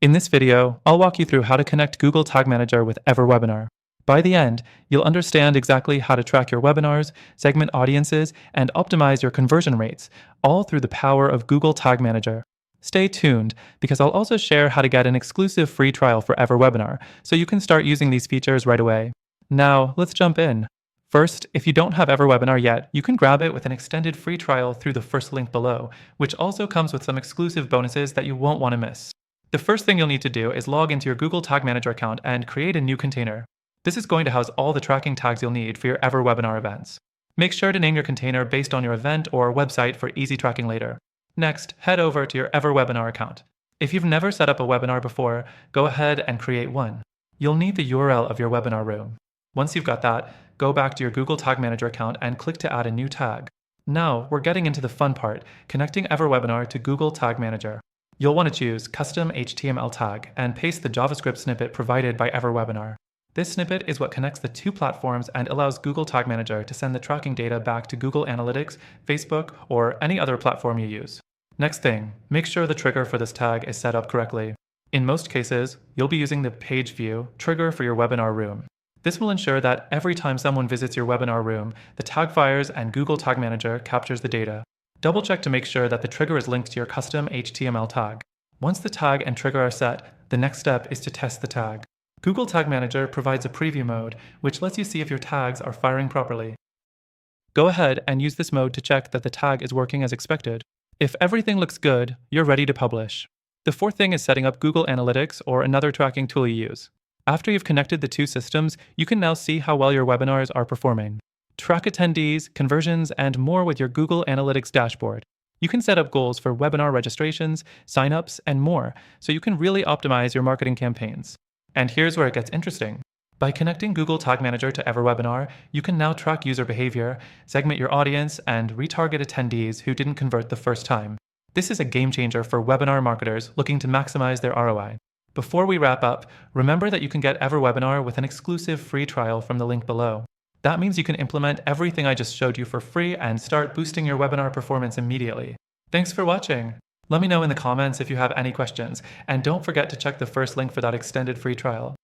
In this video, I'll walk you through how to connect Google Tag Manager with EverWebinar. By the end, you'll understand exactly how to track your webinars, segment audiences, and optimize your conversion rates, all through the power of Google Tag Manager. Stay tuned, because I'll also share how to get an exclusive free trial for EverWebinar, so you can start using these features right away. Now, let's jump in. First, if you don't have EverWebinar yet, you can grab it with an extended free trial through the first link below, which also comes with some exclusive bonuses that you won't want to miss. The first thing you'll need to do is log into your Google Tag Manager account and create a new container. This is going to house all the tracking tags you'll need for your EverWebinar events. Make sure to name your container based on your event or website for easy tracking later. Next, head over to your EverWebinar account. If you've never set up a webinar before, go ahead and create one. You'll need the URL of your webinar room. Once you've got that, go back to your Google Tag Manager account and click to add a new tag. Now, we're getting into the fun part, connecting EverWebinar to Google Tag Manager. You'll want to choose Custom HTML Tag and paste the JavaScript snippet provided by EverWebinar. This snippet is what connects the two platforms and allows Google Tag Manager to send the tracking data back to Google Analytics, Facebook, or any other platform you use. Next thing, make sure the trigger for this tag is set up correctly. In most cases, you'll be using the page view trigger for your webinar room. This will ensure that every time someone visits your webinar room, the tag fires and Google Tag Manager captures the data. Double check to make sure that the trigger is linked to your custom HTML tag. Once the tag and trigger are set, the next step is to test the tag. Google Tag Manager provides a preview mode, which lets you see if your tags are firing properly. Go ahead and use this mode to check that the tag is working as expected. If everything looks good, you're ready to publish. The fourth thing is setting up Google Analytics or another tracking tool you use. After you've connected the two systems, you can now see how well your webinars are performing. Track attendees, conversions, and more with your Google Analytics dashboard. You can set up goals for webinar registrations, signups, and more, so you can really optimize your marketing campaigns. And here's where it gets interesting. By connecting Google Tag Manager to EverWebinar, you can now track user behavior, segment your audience, and retarget attendees who didn't convert the first time. This is a game changer for webinar marketers looking to maximize their ROI. Before we wrap up, remember that you can get EverWebinar with an exclusive free trial from the link below. That means you can implement everything I just showed you for free and start boosting your webinar performance immediately. Thanks for watching. Let me know in the comments if you have any questions, and don't forget to check the first link for that extended free trial.